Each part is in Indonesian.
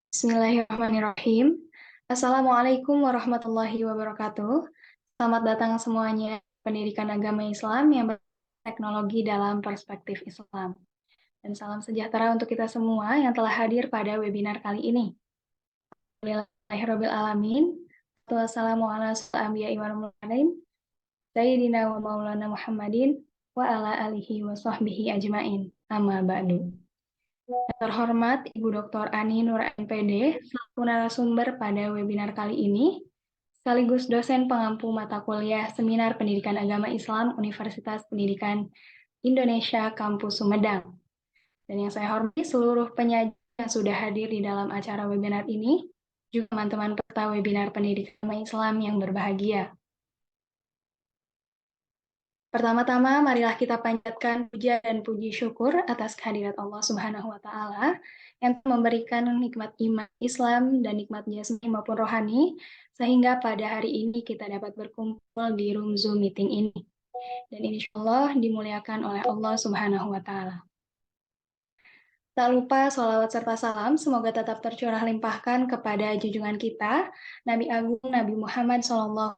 Bismillahirrahmanirrahim. Assalamualaikum warahmatullahi wabarakatuh. Selamat datang semuanya pendidikan agama Islam yang berteknologi dalam perspektif Islam. Dan salam sejahtera untuk kita semua yang telah hadir pada webinar kali ini. Alhamdulillahirrahmanirrahim. Wassalamualaikum warahmatullahi wabarakatuh. Sayyidina wa maulana Muhammadin wa ala alihi wa sahbihi ajmain. Amma ba'du. Terhormat Ibu Dr. Ani Nur MPD, selaku narasumber pada webinar kali ini, sekaligus dosen pengampu mata kuliah Seminar Pendidikan Agama Islam Universitas Pendidikan Indonesia Kampus Sumedang. Dan yang saya hormati seluruh penyaji yang sudah hadir di dalam acara webinar ini, juga teman-teman peserta webinar Pendidikan Agama Islam yang berbahagia. Pertama-tama, marilah kita panjatkan puja dan puji syukur atas kehadirat Allah Subhanahu wa Ta'ala yang memberikan nikmat iman Islam dan nikmat jasmani maupun rohani, sehingga pada hari ini kita dapat berkumpul di room Zoom meeting ini. Dan insya Allah dimuliakan oleh Allah Subhanahu wa Ta'ala. Tak lupa sholawat serta salam semoga tetap tercurah limpahkan kepada junjungan kita, Nabi Agung Nabi Muhammad SAW,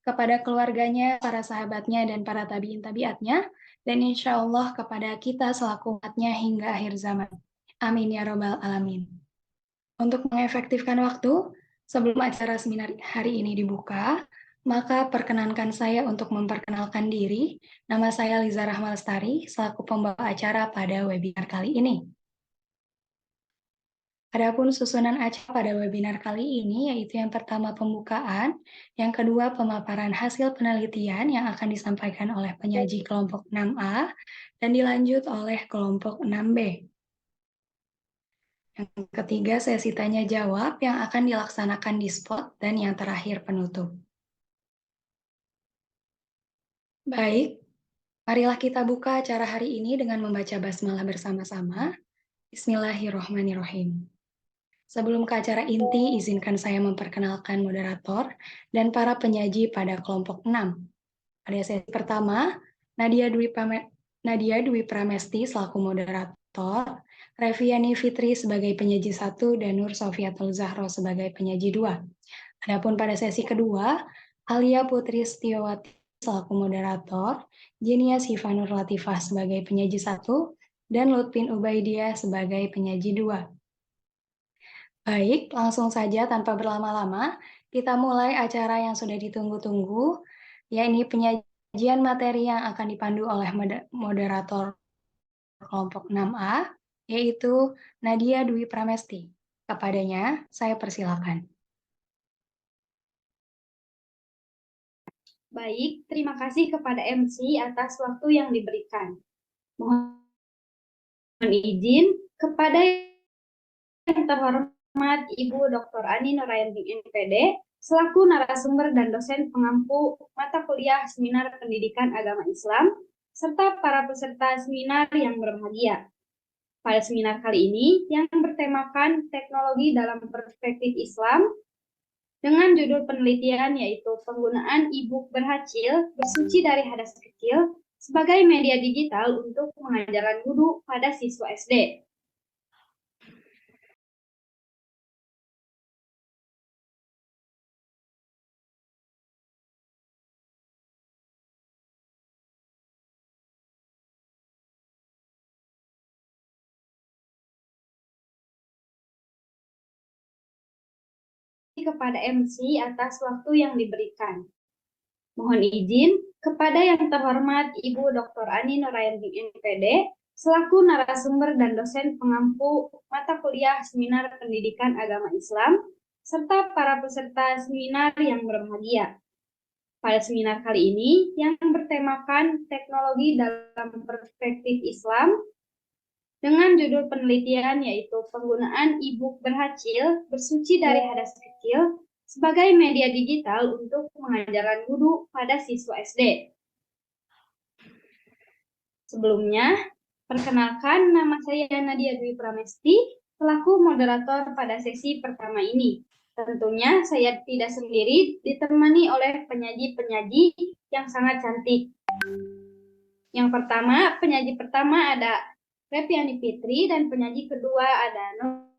kepada keluarganya, para sahabatnya, dan para tabiin tabiatnya, dan insya Allah kepada kita selaku umatnya hingga akhir zaman. Amin ya robbal alamin. Untuk mengefektifkan waktu, sebelum acara seminar hari ini dibuka, maka perkenankan saya untuk memperkenalkan diri. Nama saya Liza Rahma Lestari, selaku pembawa acara pada webinar kali ini. Adapun susunan acara pada webinar kali ini yaitu yang pertama pembukaan, yang kedua pemaparan hasil penelitian yang akan disampaikan oleh penyaji kelompok 6A dan dilanjut oleh kelompok 6B. Yang ketiga sesi tanya jawab yang akan dilaksanakan di spot dan yang terakhir penutup. Baik, marilah kita buka acara hari ini dengan membaca basmalah bersama-sama. Bismillahirrahmanirrahim. Sebelum ke acara inti, izinkan saya memperkenalkan moderator dan para penyaji pada kelompok 6. Pada sesi pertama, Nadia Dwi Pramesti selaku moderator, Reviani Fitri sebagai penyaji 1, dan Nur Sofiatul Zahro sebagai penyaji 2. Adapun pada sesi kedua, Alia Putri Setiawati selaku moderator, Jenia Sifanur Latifah sebagai penyaji 1, dan Lutfin Ubaidiah sebagai penyaji 2. Baik, langsung saja tanpa berlama-lama, kita mulai acara yang sudah ditunggu-tunggu, yakni penyajian materi yang akan dipandu oleh moderator kelompok 6A, yaitu Nadia Dwi Pramesti. Kepadanya, saya persilakan. Baik, terima kasih kepada MC atas waktu yang diberikan. Mohon izin kepada yang terhormat Ibu Dr. Ani Nurayanti MPD, selaku narasumber dan dosen pengampu mata kuliah Seminar Pendidikan Agama Islam, serta para peserta seminar yang berbahagia. Pada seminar kali ini yang bertemakan teknologi dalam perspektif Islam, dengan judul penelitian yaitu penggunaan e-book berhasil bersuci dari hadas kecil sebagai media digital untuk mengajarkan wudhu pada siswa SD. Kepada MC atas waktu yang diberikan. Mohon izin kepada yang terhormat Ibu Dr. Ani Nurayanti MPD, selaku narasumber dan dosen pengampu mata kuliah Seminar Pendidikan Agama Islam, serta para peserta seminar yang berbahagia. Pada seminar kali ini yang bertemakan teknologi dalam perspektif Islam, dengan judul penelitian yaitu penggunaan e-book berhasil bersuci dari hadas kecil sebagai media digital untuk mengajarkan wudhu pada siswa SD. Sebelumnya, perkenalkan nama saya Nadia Dwi Pramesti, selaku moderator pada sesi pertama ini. Tentunya saya tidak sendiri, ditemani oleh penyaji-penyaji yang sangat cantik. Yang pertama, penyaji pertama ada Reviani Fitri, dan penyaji kedua ada Nur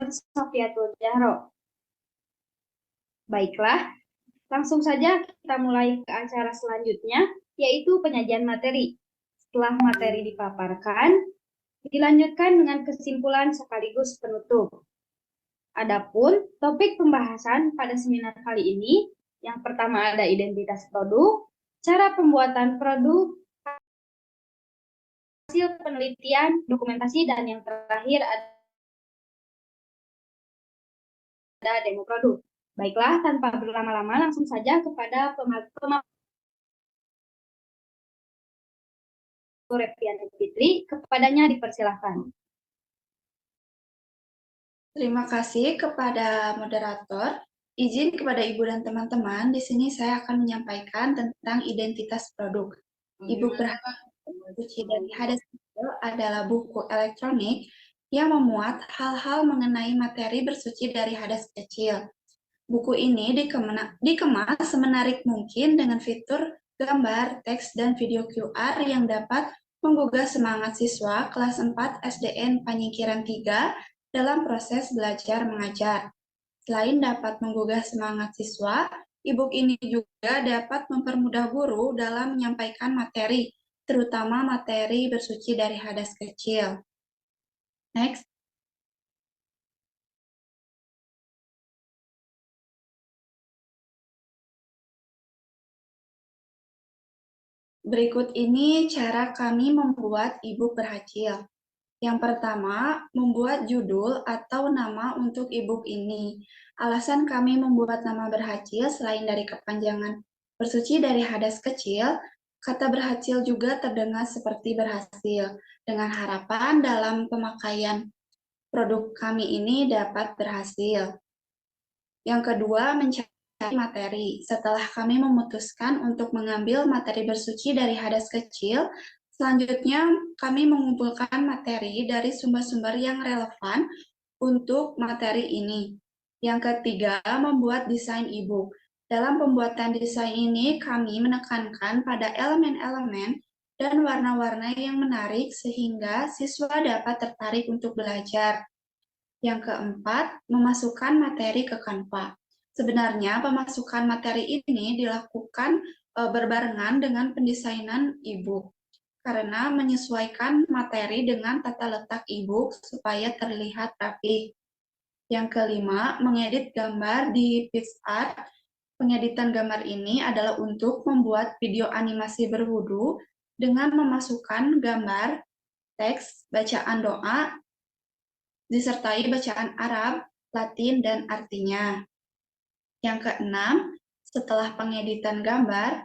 Nur Sofiatul Jahro. Baiklah, langsung saja kita mulai ke acara selanjutnya, yaitu penyajian materi. Setelah materi dipaparkan, dilanjutkan dengan kesimpulan sekaligus penutup. Adapun topik pembahasan pada seminar kali ini, yang pertama ada identitas produk, cara pembuatan produk, hasil penelitian, dokumentasi, dan yang terakhir ada demo produk. Baiklah, tanpa berlama-lama langsung saja kepada pemaparan Reptian Fitri, kepadanya dipersilahkan. Terima kasih kepada moderator. Izin kepada Ibu dan teman-teman, di sini saya akan menyampaikan tentang identitas produk. E-book Bersuci dari Hadas Kecil adalah buku elektronik yang memuat hal-hal mengenai materi bersuci dari hadas kecil. Buku ini dikemas semenarik mungkin dengan fitur gambar, teks, dan video QR yang dapat menggugah semangat siswa kelas 4 SDN Panyingkiran 3 dalam proses belajar mengajar. Selain dapat menggugah semangat siswa, e-book ini juga dapat mempermudah guru dalam menyampaikan materi, terutama materi bersuci dari hadas kecil. Next. Berikut ini cara kami membuat e-book berhasil. Yang pertama, membuat judul atau nama untuk e-book ini. Alasan kami membuat nama berhasil selain dari kepanjangan bersuci dari hadas kecil, kata berhasil juga terdengar seperti berhasil, dengan harapan dalam pemakaian produk kami ini dapat berhasil. Yang kedua, mencari materi. Setelah kami memutuskan untuk mengambil materi bersuci dari hadas kecil, selanjutnya kami mengumpulkan materi dari sumber-sumber yang relevan untuk materi ini. Yang ketiga, membuat desain e-book. Dalam pembuatan desain ini, kami menekankan pada elemen-elemen dan warna-warna yang menarik sehingga siswa dapat tertarik untuk belajar. Yang keempat, memasukkan materi ke Canva. Sebenarnya pemasukan materi ini dilakukan berbarengan dengan pendesainan e-book karena menyesuaikan materi dengan tata letak e-book supaya terlihat rapi. Yang kelima, mengedit gambar di PicsArt. Pengeditan gambar ini adalah untuk membuat video animasi berwudu dengan memasukkan gambar, teks, bacaan doa, disertai bacaan Arab, Latin, dan artinya. Yang keenam, setelah pengeditan gambar,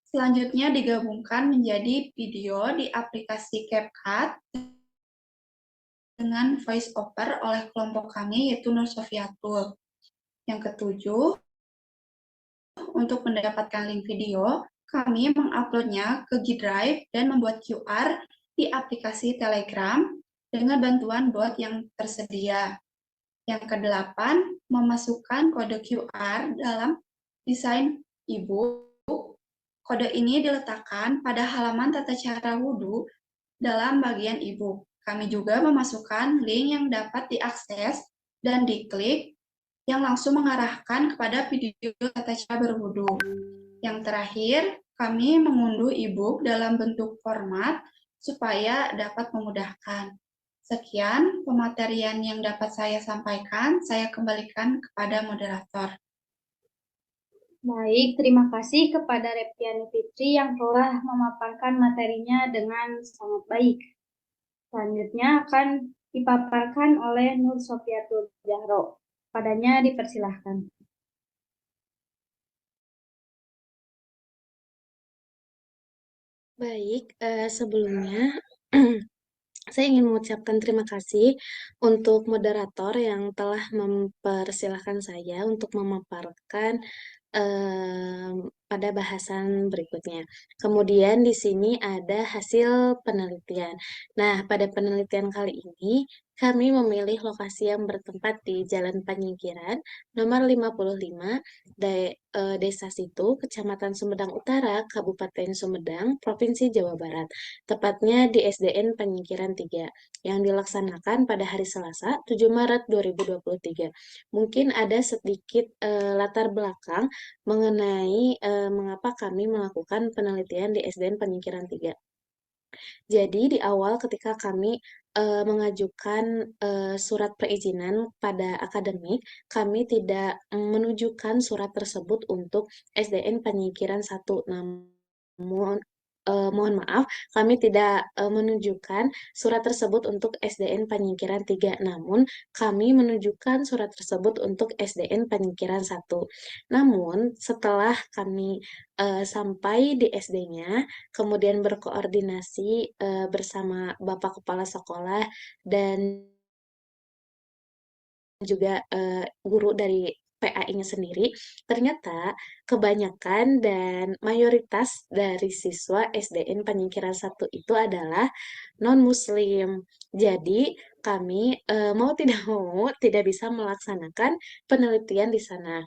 selanjutnya digabungkan menjadi video di aplikasi CapCut dengan voice over oleh kelompok kami, yaitu Nur Sofiatul. Yang ketujuh, untuk mendapatkan link video, kami menguploadnya ke G Drive dan membuat QR di aplikasi Telegram dengan bantuan bot yang tersedia. Yang kedelapan, memasukkan kode QR dalam desain e-book. Kode ini diletakkan pada halaman tata cara wudhu dalam bagian e-book. Kami juga memasukkan link yang dapat diakses dan diklik yang langsung mengarahkan kepada video tata cara berwudhu. Yang terakhir, kami mengunduh e-book dalam bentuk format supaya dapat memudahkan. Sekian pematerian yang dapat saya sampaikan. Saya kembalikan kepada moderator. Baik, terima kasih kepada Reptiani Fitri yang telah memaparkan materinya dengan sangat baik. Selanjutnya akan dipaparkan oleh Nur Sofiatul Jahro. Padanya dipersilahkan. Baik, sebelumnya saya ingin mengucapkan terima kasih untuk moderator yang telah mempersilahkan saya untuk memaparkan pada bahasan berikutnya. Kemudian di sini ada hasil penelitian. Nah, pada penelitian kali ini kami memilih lokasi yang bertempat di Jalan Panyingkiran, nomor 55, Desa Situ, Kecamatan Sumedang Utara, Kabupaten Sumedang, Provinsi Jawa Barat. Tepatnya di SDN Panyingkiran 3, yang dilaksanakan pada hari Selasa, 7 Maret 2023. Mungkin ada sedikit latar belakang mengenai mengapa kami melakukan penelitian di SDN Panyingkiran 3. Jadi di awal ketika kami mengajukan surat perizinan pada akademik, kami tidak menunjukkan surat tersebut untuk SDN Panyingkiran 1. Namun mohon maaf, kami tidak menunjukkan surat tersebut untuk SDN Panyingkiran 3. Namun kami menunjukkan surat tersebut untuk SDN Panyingkiran 1. Namun setelah kami sampai di SD-nya, kemudian berkoordinasi bersama Bapak Kepala Sekolah dan juga guru dari PAI-nya sendiri, ternyata kebanyakan dan mayoritas dari siswa SDN Panyingkiran 1 itu adalah non-Muslim. Jadi, kami mau tidak mau tidak bisa melaksanakan penelitian di sana.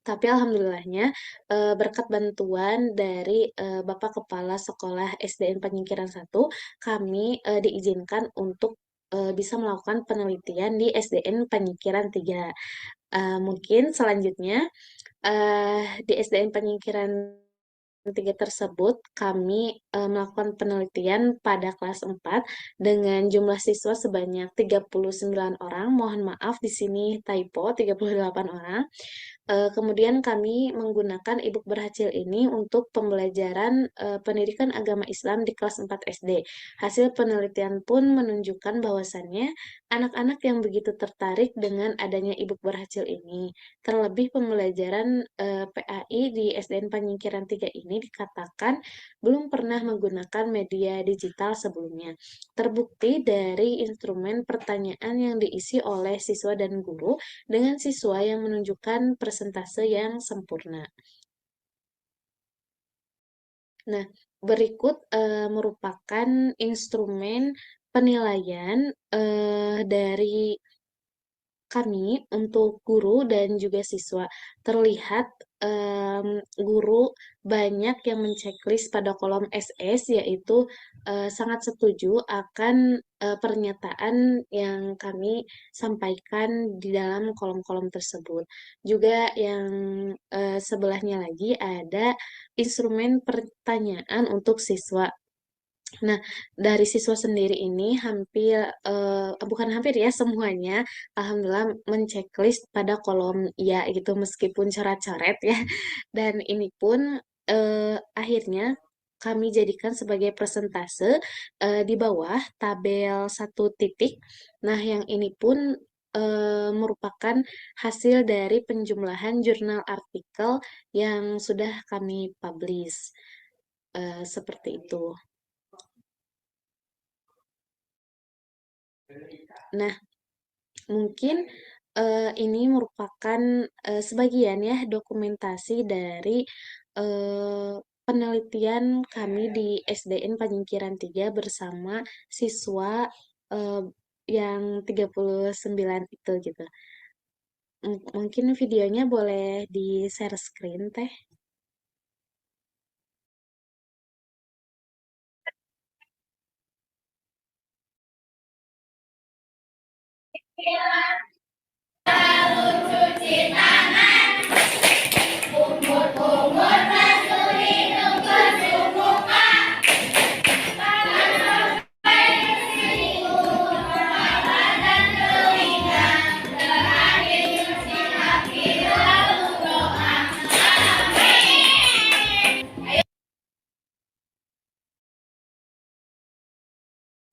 Tapi alhamdulillahnya berkat bantuan dari Bapak Kepala Sekolah SDN Panyingkiran 1, kami diizinkan untuk bisa melakukan penelitian di SDN Panyingkiran 3. Mungkin selanjutnya di SDN Panyingkiran 3 tersebut kami melakukan penelitian pada kelas 4 dengan jumlah siswa sebanyak 39 orang. Mohon maaf di sini typo 38 orang. Kemudian kami menggunakan e-book berhasil ini untuk pembelajaran pendidikan agama Islam di kelas 4 SD. Hasil penelitian pun menunjukkan bahwasannya anak-anak yang begitu tertarik dengan adanya e-book berhasil ini. Terlebih pembelajaran PAI di SDN Panyingkiran 3 ini dikatakan belum pernah menggunakan media digital sebelumnya. Terbukti dari instrumen pertanyaan yang diisi oleh siswa dan guru dengan siswa yang menunjukkan persentase yang sempurna. Nah, berikut merupakan instrumen penilaian dari kami untuk guru dan juga siswa. Terlihat guru banyak yang menceklis pada kolom SS, yaitu sangat setuju akan pernyataan yang kami sampaikan di dalam kolom-kolom tersebut. Juga yang sebelahnya lagi ada instrumen pertanyaan untuk siswa. Nah, dari siswa sendiri ini bukan hampir ya, semuanya alhamdulillah menceklis pada kolom ya gitu meskipun coret-coret ya. Dan ini pun akhirnya kami jadikan sebagai persentase di bawah tabel 1 titik. Nah, yang ini pun merupakan hasil dari penjumlahan jurnal artikel yang sudah kami publish. Seperti itu. Nah, mungkin ini merupakan sebagian ya dokumentasi dari penelitian kami di SDN Panyingkiran 3 bersama siswa yang 39 itu gitu. Mungkin videonya boleh di-share screen, Teh.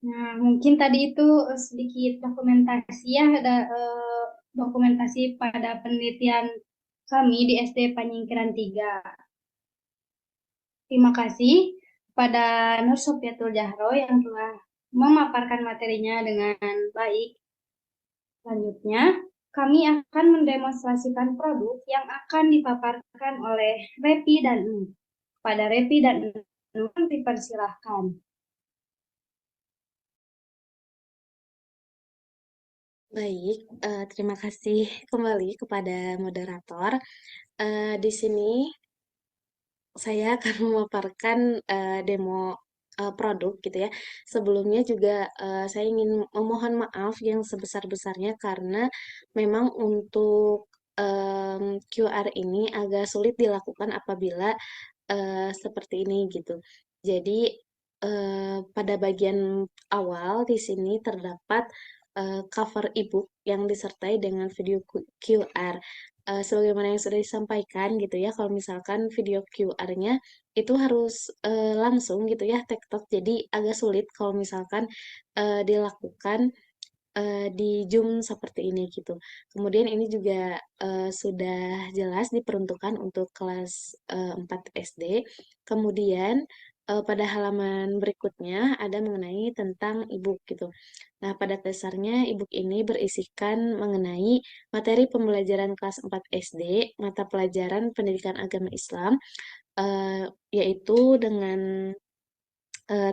Nah, mungkin tadi itu sedikit dokumentasi ya, ada dokumentasi pada penelitian kami di SD Panyingkiran 3. Terima kasih kepada Nur Sofiatul Jahro yang telah memaparkan materinya dengan baik. Selanjutnya, kami akan mendemonstrasikan produk yang akan dipaparkan oleh Repi dan Nur. Pada Repi dan Nur dipersilahkan. Baik, terima kasih kembali kepada moderator. Di sini saya akan memaparkan demo produk gitu ya. Sebelumnya juga saya ingin memohon maaf yang sebesar-besarnya karena memang untuk QR ini agak sulit dilakukan apabila seperti ini gitu. Jadi pada bagian awal di sini terdapat cover ebook yang disertai dengan video QR. Sebagaimana yang sudah disampaikan gitu ya, kalau misalkan video QR-nya itu harus langsung gitu ya, tektok. Jadi agak sulit kalau misalkan dilakukan di Zoom seperti ini gitu. Kemudian ini juga sudah jelas diperuntukkan untuk kelas 4 SD. Kemudian pada halaman berikutnya ada mengenai tentang e-book gitu. Nah, pada dasarnya e-book ini berisikan mengenai materi pembelajaran kelas 4 SD, mata pelajaran pendidikan agama Islam, eh, yaitu dengan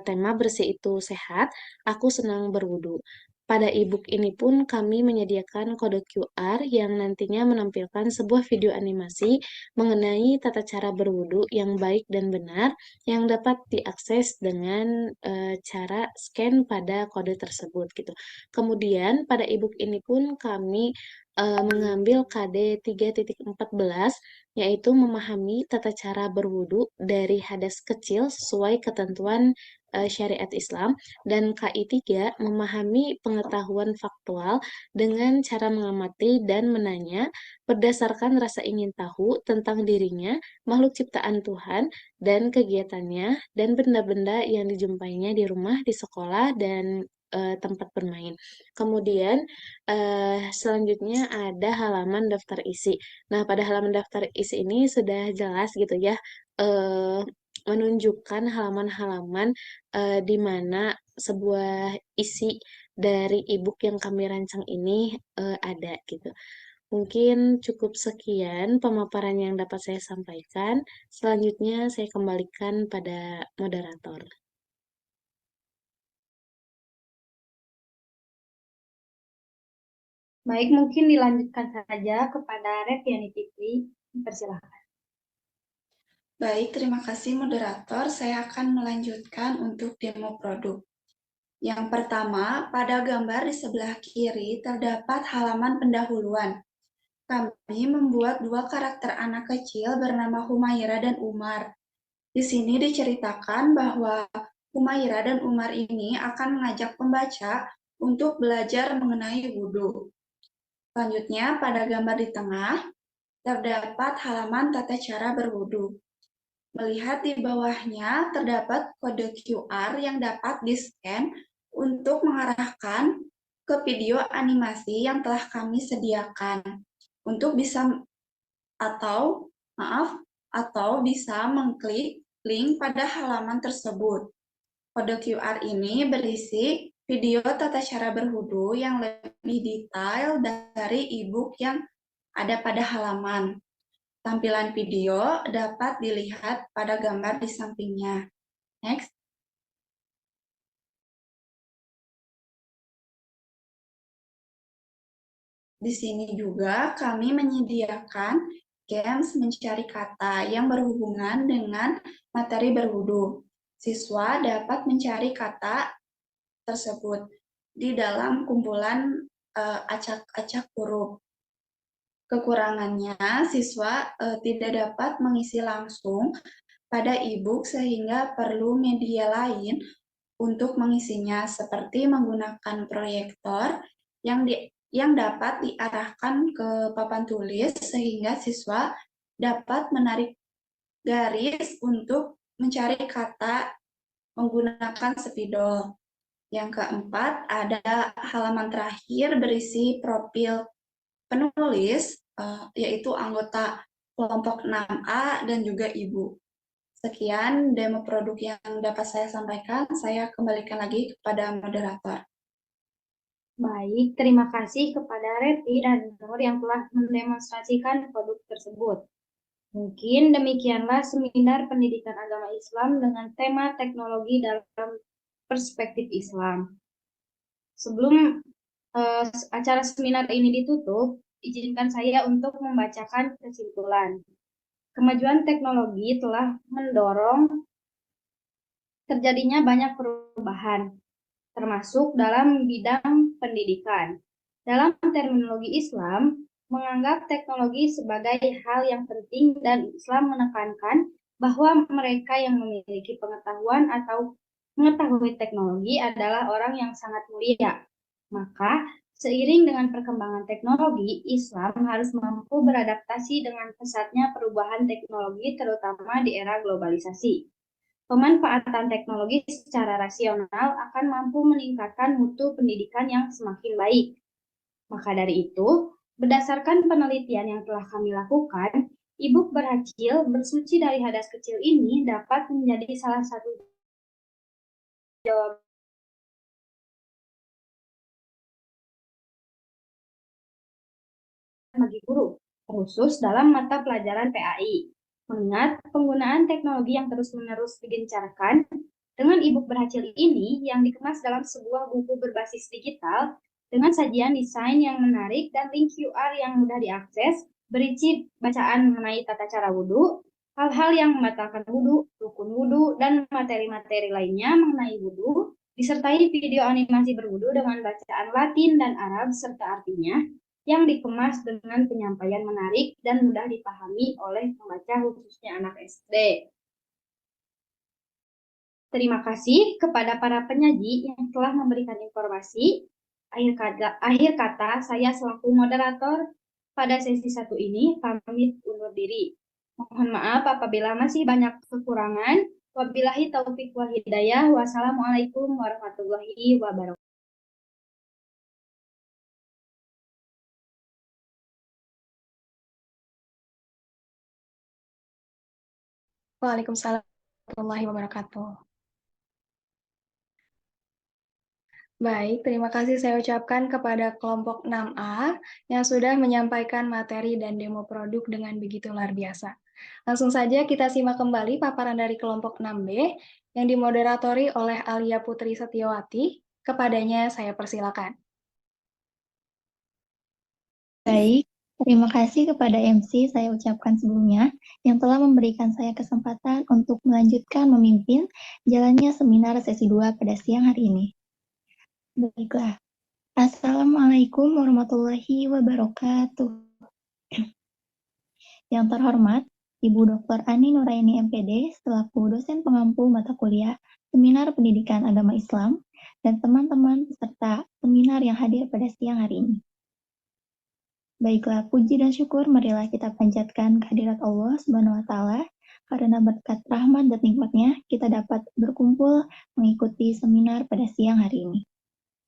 tema bersih itu sehat, aku senang berwudu. Pada e-book ini pun kami menyediakan kode QR yang nantinya menampilkan sebuah video animasi mengenai tata cara berwudu yang baik dan benar yang dapat diakses dengan cara scan pada kode tersebut gitu. Kemudian pada e-book ini pun kami mengambil KD 3.14 yaitu memahami tata cara berwudu dari hadas kecil sesuai ketentuan syariat Islam, dan KI 3 memahami pengetahuan faktual dengan cara mengamati dan menanya berdasarkan rasa ingin tahu tentang dirinya, makhluk ciptaan Tuhan, dan kegiatannya, dan benda-benda yang dijumpainya di rumah, di sekolah, dan tempat bermain. Kemudian selanjutnya ada halaman daftar isi. Nah, pada halaman daftar isi ini sudah jelas gitu ya, eh, menunjukkan halaman-halaman di mana sebuah isi dari e-book yang kami rancang ini ada gitu. Mungkin cukup sekian pemaparan yang dapat saya sampaikan. Selanjutnya saya kembalikan pada moderator. Baik, mungkin dilanjutkan saja kepada Reviani Fikri. Persilahkan. Baik, terima kasih moderator. Saya akan melanjutkan untuk demo produk. Yang pertama, pada gambar di sebelah kiri terdapat halaman pendahuluan. Kami membuat dua karakter anak kecil bernama Humaira dan Umar. Di sini diceritakan bahwa Humaira dan Umar ini akan mengajak pembaca untuk belajar mengenai wudhu. Selanjutnya, pada gambar di tengah, terdapat halaman tata cara berwudhu. Melihat di bawahnya, terdapat kode QR yang dapat di-scan untuk mengarahkan ke video animasi yang telah kami sediakan. Untuk bisa atau bisa mengklik link pada halaman tersebut. Kode QR ini berisi video tata cara berwudu yang lebih detail dari e-book yang ada pada halaman. Tampilan video dapat dilihat pada gambar di sampingnya. Next. Di sini juga kami menyediakan games mencari kata yang berhubungan dengan materi berwudu. Siswa dapat mencari kata tersebut di dalam kumpulan acak-acak huruf. Kekurangannya, siswa tidak dapat mengisi langsung pada e-book sehingga perlu media lain untuk mengisinya seperti menggunakan proyektor yang dapat diarahkan ke papan tulis sehingga siswa dapat menarik garis untuk mencari kata menggunakan spidol. Yang keempat, ada halaman terakhir berisi profil penulis, yaitu anggota kelompok 6A dan juga ibu. Sekian demo produk yang dapat saya sampaikan. Saya kembalikan lagi kepada moderator. Baik, terima kasih kepada Reti dan Nur yang telah mendemonstrasikan produk tersebut. Mungkin demikianlah seminar pendidikan agama Islam dengan tema teknologi dalam perspektif Islam. Sebelum acara seminar ini ditutup, izinkan saya untuk membacakan kesimpulan. Kemajuan teknologi telah mendorong terjadinya banyak perubahan, termasuk dalam bidang pendidikan. Dalam terminologi Islam, menganggap teknologi sebagai hal yang penting dan Islam menekankan bahwa mereka yang memiliki pengetahuan atau mengetahui teknologi adalah orang yang sangat mulia. Maka, seiring dengan perkembangan teknologi, Islam harus mampu beradaptasi dengan pesatnya perubahan teknologi terutama di era globalisasi. Pemanfaatan teknologi secara rasional akan mampu meningkatkan mutu pendidikan yang semakin baik. Maka dari itu, berdasarkan penelitian yang telah kami lakukan, ibu berhasil bersuci dari hadas kecil ini dapat menjadi salah satu jawaban bagi guru, khusus dalam mata pelajaran PAI. Mengingat penggunaan teknologi yang terus-menerus digencarkan, dengan e-book berhasil ini yang dikemas dalam sebuah buku berbasis digital dengan sajian desain yang menarik dan link QR yang mudah diakses, berisi bacaan mengenai tata cara wudhu, hal-hal yang membatalkan wudhu, rukun wudhu, dan materi-materi lainnya mengenai wudhu, disertai video animasi berwudhu dengan bacaan Latin dan Arab serta artinya, yang dikemas dengan penyampaian menarik dan mudah dipahami oleh pembaca khususnya anak SD. Terima kasih kepada para penyaji yang telah memberikan informasi. Akhir kata saya selaku moderator pada sesi 1 ini pamit undur diri. Mohon maaf apabila masih banyak kekurangan. Wabillahi taufik wal hidayah. Wassalamualaikum warahmatullahi wabarakatuh. Waalaikumsalam warahmatullahi wabarakatuh. Baik, terima kasih saya ucapkan kepada kelompok 6A yang sudah menyampaikan materi dan demo produk dengan begitu luar biasa. Langsung saja kita simak kembali paparan dari kelompok 6B yang dimoderatori oleh Alia Putri Setiawati. Kepadanya saya persilakan. Baik, terima kasih kepada MC saya ucapkan sebelumnya yang telah memberikan saya kesempatan untuk melanjutkan memimpin jalannya seminar sesi 2 pada siang hari ini. Baiklah, Assalamualaikum warahmatullahi wabarakatuh. Yang terhormat, Ibu Dr. Ani Nuraini MPD selaku dosen pengampu mata kuliah Seminar Pendidikan Agama Islam dan teman-teman peserta seminar yang hadir pada siang hari ini. Baiklah, puji dan syukur marilah kita panjatkan kehadirat Allah Subhanahu wa Ta'ala, karena berkat rahmat dan nikmatnya kita dapat berkumpul mengikuti seminar pada siang hari ini.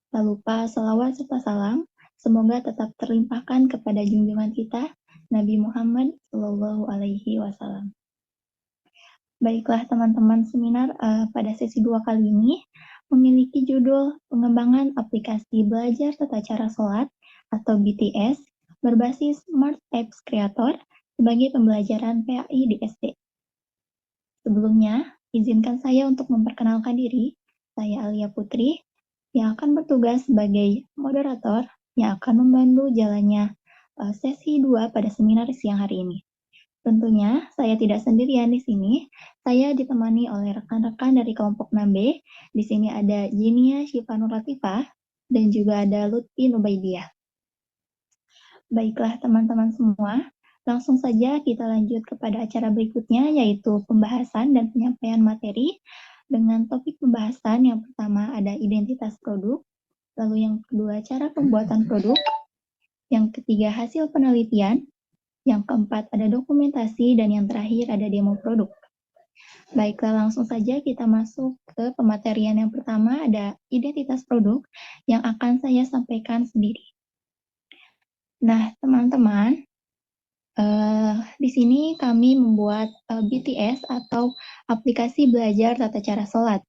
Tak lupa salawat serta salam semoga tetap terlimpahkan kepada junjungan kita Nabi Muhammad Shallallahu Alaihi Wasallam. Baiklah teman-teman, seminar pada sesi 2 kali ini memiliki judul Pengembangan Aplikasi Belajar Tata Cara Sholat atau BTS berbasis Smart Apps Creator sebagai pembelajaran PAI di SD. Sebelumnya, izinkan saya untuk memperkenalkan diri. Saya Alia Putri, yang akan bertugas sebagai moderator yang akan membantu jalannya sesi 2 pada seminar siang hari ini. Tentunya, saya tidak sendirian di sini. Saya ditemani oleh rekan-rekan dari kelompok 6B. Di sini ada Jinia Syifanur Latifah dan juga ada Lutfi Nubaidiyah. Baiklah teman-teman semua, langsung saja kita lanjut kepada acara berikutnya, yaitu pembahasan dan penyampaian materi dengan topik pembahasan. Yang pertama ada identitas produk, lalu yang kedua cara pembuatan produk, yang ketiga hasil penelitian, yang keempat ada dokumentasi, dan yang terakhir ada demo produk. Baiklah, langsung saja kita masuk ke pematerian. Yang pertama ada identitas produk yang akan saya sampaikan sendiri. Nah, teman-teman, di sini kami membuat BTS atau aplikasi belajar tata cara sholat.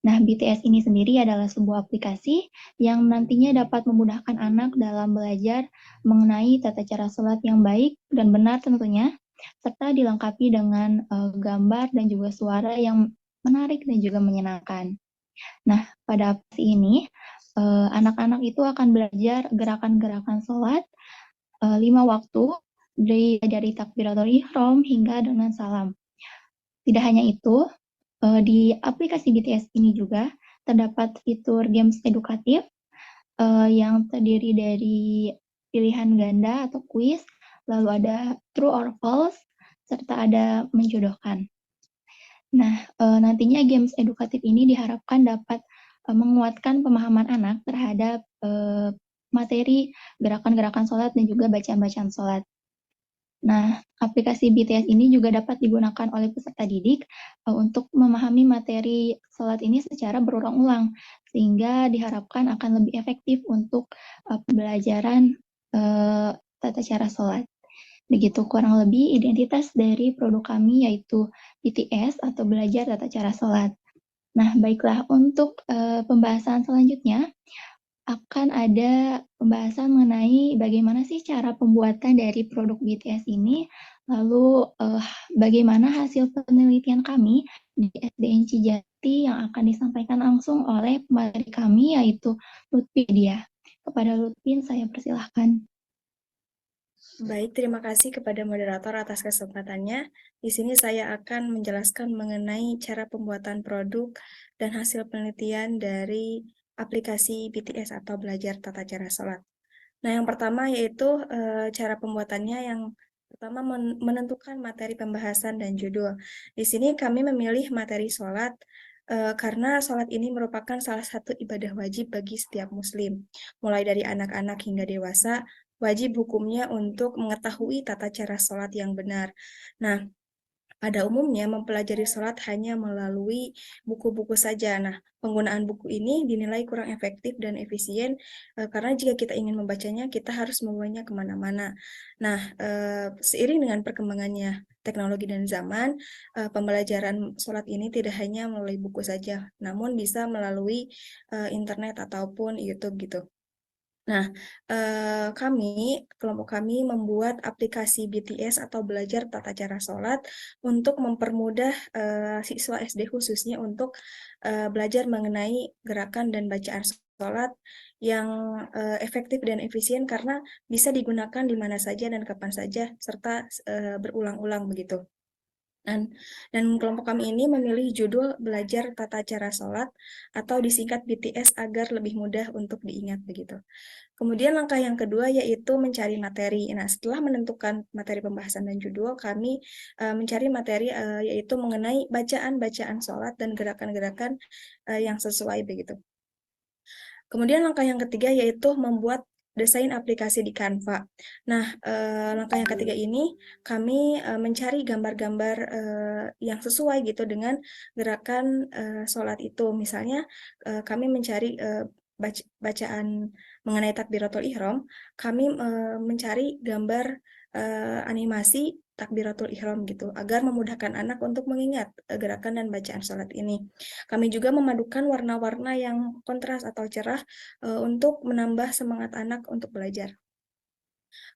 Nah, BTS ini sendiri adalah sebuah aplikasi yang nantinya dapat memudahkan anak dalam belajar mengenai tata cara sholat yang baik dan benar tentunya, serta dilengkapi dengan gambar dan juga suara yang menarik dan juga menyenangkan. Nah, pada aplikasi ini, anak-anak itu akan belajar gerakan-gerakan sholat 5 waktu dari takbiratul ihram hingga dengan salam. Tidak hanya itu, di aplikasi BTS ini juga terdapat fitur games edukatif yang terdiri dari pilihan ganda atau kuis, lalu ada true or false, serta ada menjodohkan. Nah, nantinya games edukatif ini diharapkan dapat menguatkan pemahaman anak terhadap materi gerakan-gerakan sholat dan juga bacaan-bacaan sholat. Nah, aplikasi BTS ini juga dapat digunakan oleh peserta didik untuk memahami materi sholat ini secara berulang-ulang, sehingga diharapkan akan lebih efektif untuk pembelajaran tata cara sholat. Begitu kurang lebih identitas dari produk kami, yaitu BTS atau Belajar Tata Cara Sholat. Nah, baiklah, untuk pembahasan selanjutnya akan ada pembahasan mengenai bagaimana sih cara pembuatan dari produk BTS ini, lalu bagaimana hasil penelitian kami di SDN Cijati yang akan disampaikan langsung oleh pemateri kami, yaitu Lutfi. Kepada Lutfi, saya persilahkan. Baik, terima kasih kepada moderator atas kesempatannya. Di sini saya akan menjelaskan mengenai cara pembuatan produk dan hasil penelitian dari aplikasi BTS atau Belajar Tata Cara Sholat. Nah, yang pertama yaitu cara pembuatannya. Yang pertama menentukan materi pembahasan dan judul. Di sini kami memilih materi sholat karena sholat ini merupakan salah satu ibadah wajib bagi setiap muslim. Mulai dari anak-anak hingga dewasa, wajib hukumnya untuk mengetahui tata cara sholat yang benar. Nah, pada umumnya mempelajari sholat hanya melalui buku-buku saja. Nah, penggunaan buku ini dinilai kurang efektif dan efisien karena jika kita ingin membacanya, kita harus membawanya kemana-mana. Nah, seiring dengan perkembangannya teknologi dan zaman, pembelajaran sholat ini tidak hanya melalui buku saja, namun bisa melalui internet ataupun YouTube gitu. Nah, kelompok kami membuat aplikasi BTS atau Belajar Tata Cara Sholat untuk mempermudah siswa SD khususnya untuk belajar mengenai gerakan dan bacaan sholat yang efektif dan efisien karena bisa digunakan di mana saja dan kapan saja serta berulang-ulang begitu. Dan kelompok kami ini memilih judul Belajar Tata Cara Sholat atau disingkat BTS agar lebih mudah untuk diingat begitu. Kemudian langkah yang kedua yaitu mencari materi. Nah, setelah menentukan materi pembahasan dan judul, kami mencari materi yaitu mengenai bacaan-bacaan sholat dan gerakan-gerakan yang sesuai begitu. Kemudian langkah yang ketiga yaitu membuat desain aplikasi di Canva. Nah, langkah yang ketiga ini kami mencari gambar-gambar yang sesuai gitu dengan gerakan sholat itu. Misalnya kami mencari bacaan mengenai takbiratul ihram, kami mencari gambar animasi takbiratul ihram gitu agar memudahkan anak untuk mengingat gerakan dan bacaan sholat ini. Kami juga memadukan warna-warna yang kontras atau cerah untuk menambah semangat anak untuk belajar.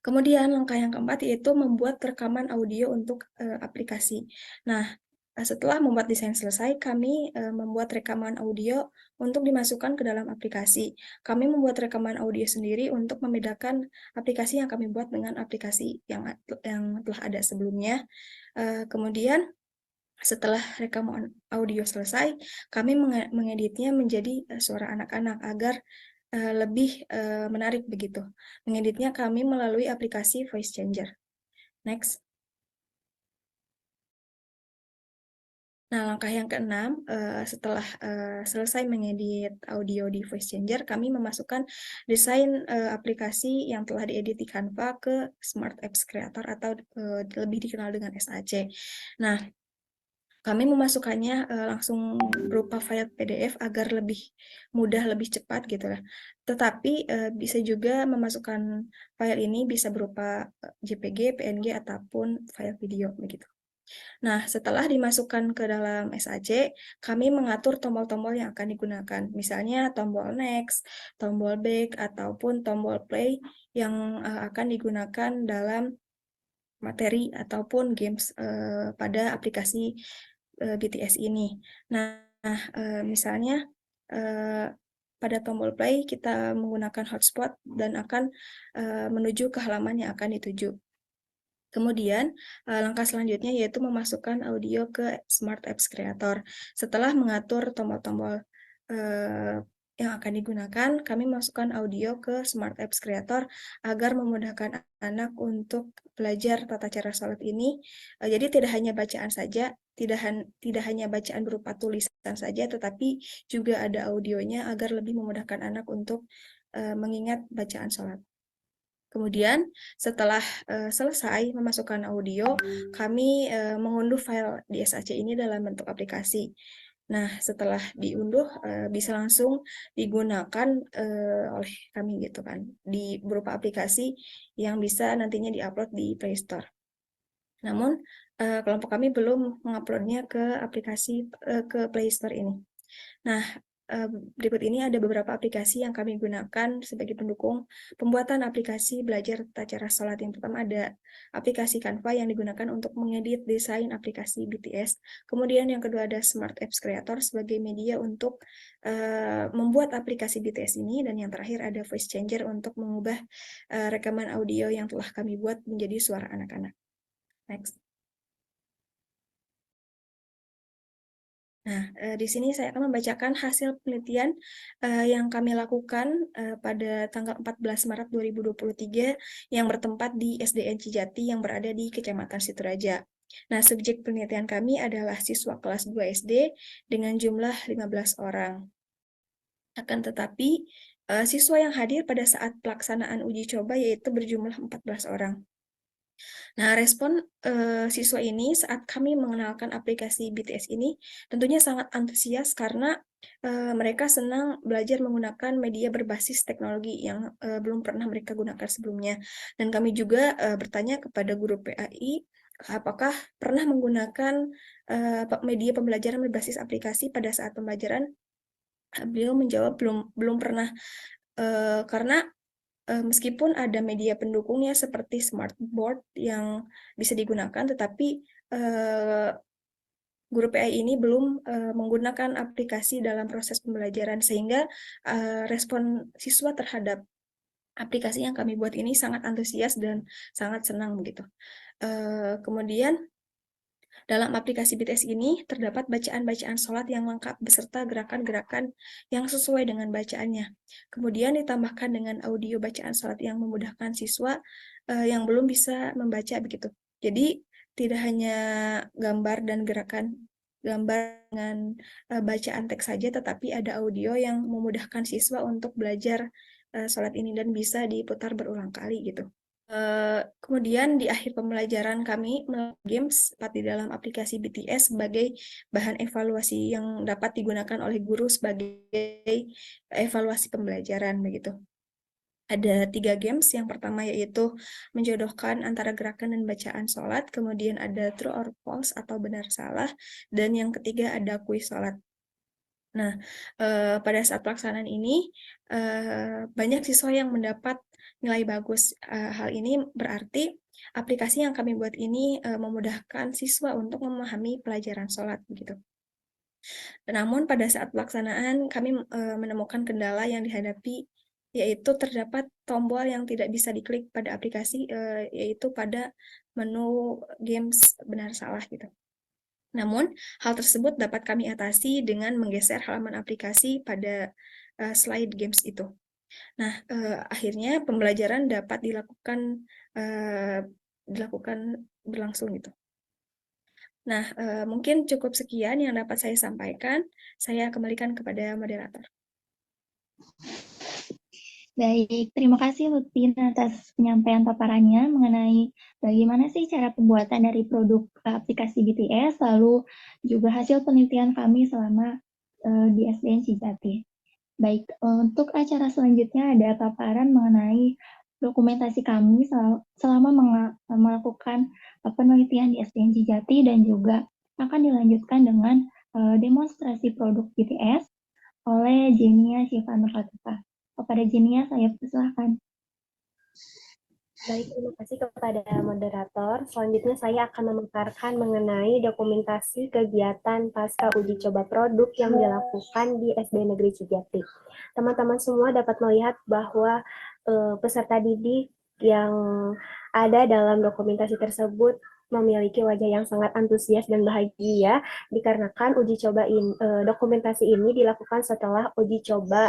Kemudian langkah yang keempat yaitu membuat rekaman audio untuk aplikasi. Nah, setelah membuat desain selesai, kami membuat rekaman audio untuk dimasukkan ke dalam aplikasi. Kami membuat rekaman audio sendiri untuk membedakan aplikasi yang kami buat dengan aplikasi yang telah ada sebelumnya. Kemudian setelah rekaman audio selesai, kami mengeditnya menjadi suara anak-anak agar lebih menarik begitu. Mengeditnya kami melalui aplikasi Voice Changer. Next. Nah, langkah yang keenam, setelah selesai mengedit audio di Voice Changer, kami memasukkan desain aplikasi yang telah diedit di Canva ke Smart Apps Creator atau lebih dikenal dengan SAC. Nah, kami memasukkannya langsung berupa file PDF agar lebih mudah, lebih cepat gitu lah. Tetapi bisa juga memasukkan file ini bisa berupa JPG, PNG, ataupun file video begitu. Nah, setelah dimasukkan ke dalam SAC, kami mengatur tombol-tombol yang akan digunakan. Misalnya tombol next, tombol back, ataupun tombol play yang akan digunakan dalam materi ataupun games pada aplikasi BTS ini. Nah, misalnya pada tombol play kita menggunakan hotspot dan akan menuju ke halaman yang akan dituju. Kemudian, langkah selanjutnya yaitu memasukkan audio ke Smart Apps Creator. Setelah mengatur tombol-tombol yang akan digunakan, kami masukkan audio ke Smart Apps Creator agar memudahkan anak untuk belajar tata cara sholat ini. Jadi tidak hanya bacaan saja, tidak hanya bacaan berupa tulisan saja, tetapi juga ada audionya agar lebih memudahkan anak untuk mengingat bacaan sholat. Kemudian setelah selesai memasukkan audio, kami mengunduh file di SAC ini dalam bentuk aplikasi. Nah, setelah diunduh bisa langsung digunakan oleh kami gitu kan, di berupa aplikasi yang bisa nantinya diupload di Play Store. Namun kelompok kami belum menguploadnya ke aplikasi ke Play Store ini. Nah, berikut ini ada beberapa aplikasi yang kami gunakan sebagai pendukung pembuatan aplikasi belajar tata cara sholat. Yang pertama ada aplikasi Canva yang digunakan untuk mengedit desain aplikasi BTS. Kemudian yang kedua ada Smart Apps Creator sebagai media untuk membuat aplikasi BTS ini. Dan yang terakhir ada Voice Changer untuk mengubah rekaman audio yang telah kami buat menjadi suara anak-anak. Next. Nah, di sini saya akan membacakan hasil penelitian yang kami lakukan pada tanggal 14 Maret 2023 yang bertempat di SDN Cijati yang berada di Kecamatan Situraja. Nah, subjek penelitian kami adalah siswa kelas 2 SD dengan jumlah 15 orang. Akan tetapi, siswa yang hadir pada saat pelaksanaan uji coba yaitu berjumlah 14 orang. Nah, respon siswa ini saat kami mengenalkan aplikasi BTS ini tentunya sangat antusias karena mereka senang belajar menggunakan media berbasis teknologi yang belum pernah mereka gunakan sebelumnya. Dan kami juga bertanya kepada guru PAI apakah pernah menggunakan media pembelajaran berbasis aplikasi pada saat pembelajaran. Beliau menjawab belum pernah karena meskipun ada media pendukungnya seperti smartboard yang bisa digunakan, tetapi guru PAI ini belum menggunakan aplikasi dalam proses pembelajaran, sehingga respon siswa terhadap aplikasi yang kami buat ini sangat antusias dan sangat senang begitu. Kemudian dalam aplikasi BTS ini terdapat bacaan-bacaan sholat yang lengkap beserta gerakan-gerakan yang sesuai dengan bacaannya. Kemudian ditambahkan dengan audio bacaan sholat yang memudahkan siswa yang belum bisa membaca begitu. Jadi tidak hanya gambar dan gerakan gambar dengan bacaan teks saja, tetapi ada audio yang memudahkan siswa untuk belajar sholat ini dan bisa diputar berulang kali gitu. Kemudian di akhir pembelajaran kami melakukan games di dalam aplikasi BTS sebagai bahan evaluasi yang dapat digunakan oleh guru sebagai evaluasi pembelajaran begitu. Ada 3 games, yang pertama yaitu menjodohkan antara gerakan dan bacaan sholat, kemudian ada true or false atau benar salah, dan yang ketiga ada kuis sholat. Nah, pada saat pelaksanaan ini banyak siswa yang mendapat nilai bagus. Hal ini berarti aplikasi yang kami buat ini memudahkan siswa untuk memahami pelajaran sholat begitu. Namun pada saat pelaksanaan kami menemukan kendala yang dihadapi, yaitu terdapat tombol yang tidak bisa diklik pada aplikasi, yaitu pada menu games benar salah gitu. Namun, hal tersebut dapat kami atasi dengan menggeser halaman aplikasi pada slide games itu. Nah, akhirnya pembelajaran dapat dilakukan berlangsung gitu. Nah, mungkin cukup sekian yang dapat saya sampaikan. Saya kembalikan kepada moderator. Baik, terima kasih Lutfin atas penyampaian paparannya mengenai bagaimana sih cara pembuatan dari produk aplikasi BTS, lalu juga hasil penelitian kami selama di SDN Cijati. Baik, untuk acara selanjutnya ada paparan mengenai dokumentasi kami selama melakukan penelitian di SDN Cijati dan juga akan dilanjutkan dengan demonstrasi produk BTS oleh Jenia Syifa Nur Latifah. Kepada Jenia, saya persilahkan. Baik, terima kasih kepada moderator. Selanjutnya saya akan memaparkan mengenai dokumentasi kegiatan pasca uji coba produk yang dilakukan di SD Negeri Cijati. Teman-teman semua dapat melihat bahwa peserta didik yang ada dalam dokumentasi tersebut memiliki wajah yang sangat antusias dan bahagia dikarenakan dokumentasi ini dilakukan setelah uji coba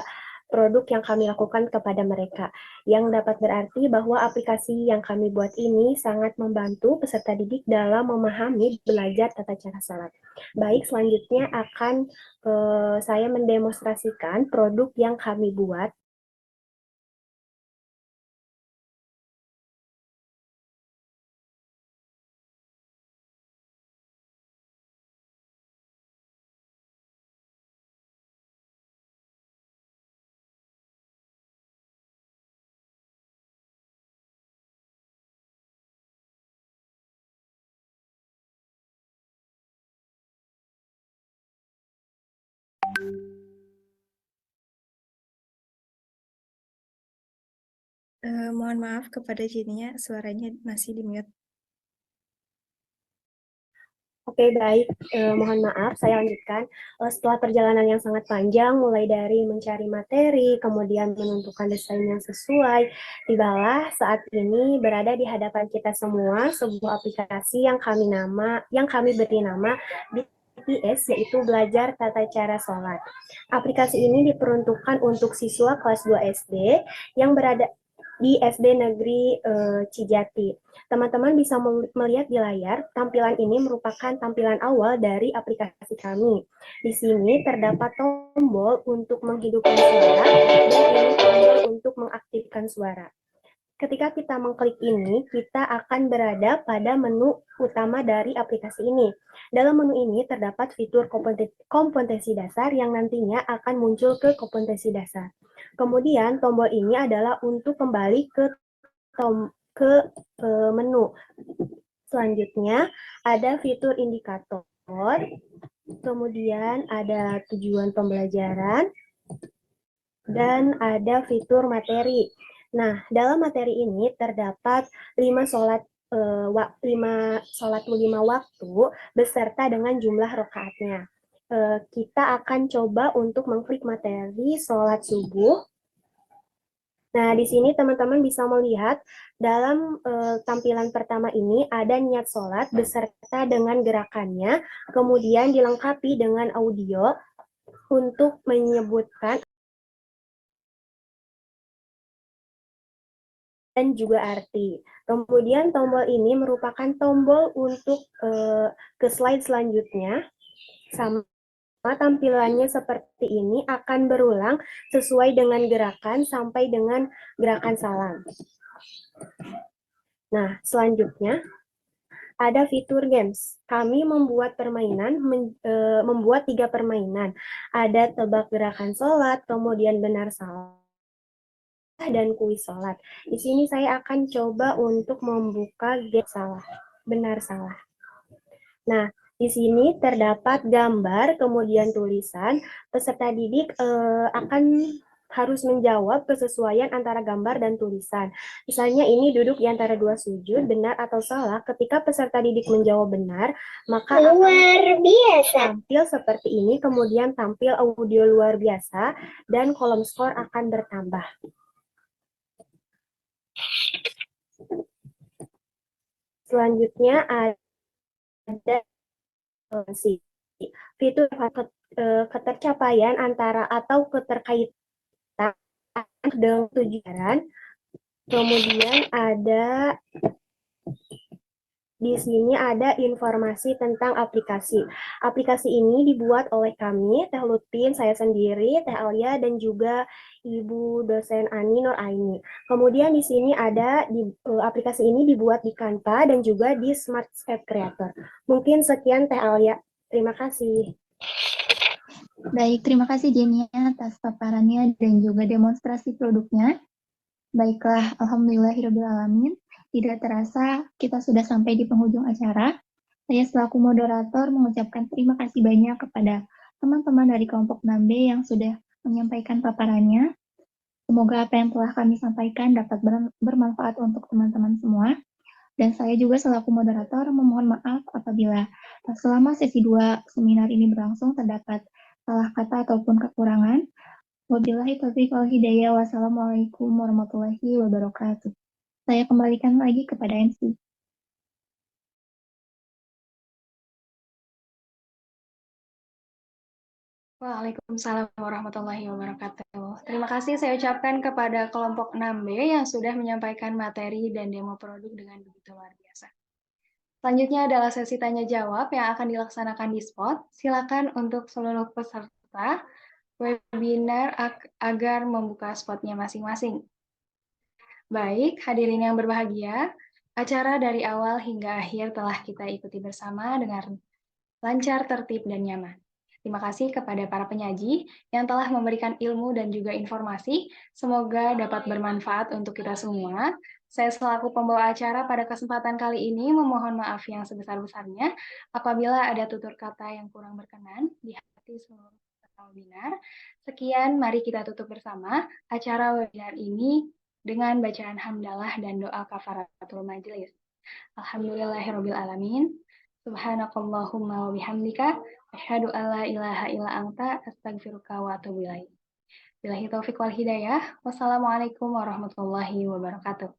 produk yang kami lakukan kepada mereka, yang dapat berarti bahwa aplikasi yang kami buat ini sangat membantu peserta didik dalam memahami belajar tata cara sholat. Baik, selanjutnya akan saya mendemonstrasikan produk yang kami buat. Mohon maaf kepada Jenia, suaranya masih di mute. Oke, baik. Mohon maaf, saya lanjutkan. Setelah perjalanan yang sangat panjang, mulai dari mencari materi, kemudian menentukan desain yang sesuai, tibalah saat ini berada di hadapan kita semua sebuah aplikasi yang kami beri nama BTS, yaitu Belajar Tata Cara Sholat. Aplikasi ini diperuntukkan untuk siswa kelas 2 SD yang berada di SD Negeri Cijati. Teman-teman bisa melihat di layar, tampilan ini merupakan tampilan awal dari aplikasi kami. Di sini terdapat tombol untuk menghidupkan suara dan ini tombol untuk mengaktifkan suara. Ketika kita mengklik ini, kita akan berada pada menu utama dari aplikasi ini. Dalam menu ini terdapat fitur kompetensi dasar yang nantinya akan muncul ke kompetensi dasar. Kemudian tombol ini adalah untuk kembali ke menu. Selanjutnya ada fitur indikator, kemudian ada tujuan pembelajaran, dan ada fitur materi. Nah, dalam materi ini terdapat 5 sholat 5 waktu beserta dengan jumlah rakaatnya. Kita akan coba untuk mengklik materi sholat subuh. Nah, di sini teman-teman bisa melihat dalam tampilan pertama ini ada niat sholat beserta dengan gerakannya, kemudian dilengkapi dengan audio untuk menyebutkan dan juga arti. Kemudian tombol ini merupakan tombol untuk ke slide selanjutnya. Sama tampilannya seperti ini akan berulang sesuai dengan gerakan sampai dengan gerakan salam. Nah, selanjutnya ada fitur games. Kami membuat membuat 3 permainan. Ada tebak gerakan sholat, kemudian benar salah, dan kuis sholat. Di sini saya akan coba untuk membuka game benar salah. Nah, di sini terdapat gambar, kemudian tulisan. Peserta didik akan harus menjawab kesesuaian antara gambar dan tulisan. Misalnya ini duduk di antara 2 sujud, benar atau salah. Ketika peserta didik menjawab benar, maka luar biasa tampil seperti ini, kemudian tampil audio luar biasa, dan kolom skor akan bertambah. Selanjutnya ada fitur ketercapaian antara atau keterkaitan dengan tujuan. Kemudian ada di sini ada informasi tentang aplikasi. Aplikasi ini dibuat oleh kami, Teh Lutfin, saya sendiri, Teh Alia, dan juga Ibu dosen Ani Nur Aini. Kemudian di sini ada aplikasi ini dibuat di Canva dan juga di Smart App Creator. Mungkin sekian Teh Alia. Terima kasih. Baik, terima kasih Jenia atas paparannya dan juga demonstrasi produknya. Baiklah, alhamdulillahirrahmanirrahim. Tidak terasa kita sudah sampai di penghujung acara. Saya selaku moderator mengucapkan terima kasih banyak kepada teman-teman dari kelompok 6B yang sudah menyampaikan paparannya. Semoga apa yang telah kami sampaikan dapat bermanfaat untuk teman-teman semua. Dan saya juga selaku moderator memohon maaf apabila selama sesi 2 seminar ini berlangsung terdapat salah kata ataupun kekurangan. Wabillahi taufiq wal hidayah. Wassalamualaikum warahmatullahi wabarakatuh. Saya kembalikan lagi kepada MC. Waalaikumsalam warahmatullahi wabarakatuh. Terima kasih saya ucapkan kepada kelompok 6B yang sudah menyampaikan materi dan demo produk dengan begitu luar biasa. Selanjutnya adalah sesi tanya jawab yang akan dilaksanakan di spot. Silakan untuk seluruh peserta webinar agar membuka spotnya masing-masing. Baik, hadirin yang berbahagia, acara dari awal hingga akhir telah kita ikuti bersama dengan lancar, tertib, dan nyaman. Terima kasih kepada para penyaji yang telah memberikan ilmu dan juga informasi. Semoga dapat bermanfaat untuk kita semua. Saya selaku pembawa acara pada kesempatan kali ini memohon maaf yang sebesar-besarnya apabila ada tutur kata yang kurang berkenan di hati seluruh peserta webinar. Sekian, mari kita tutup bersama acara webinar ini dengan bacaan hamdalah dan doa kafaratul majelis. Alhamdulillahirrabbilalamin. Subhanakallahumma wa bihamdika asyhadu an la ilaha illa anta astaghfiruka wa atubu ilaik. Billahi taufik wal hidayah. Wassalamualaikum warahmatullahi wabarakatuh.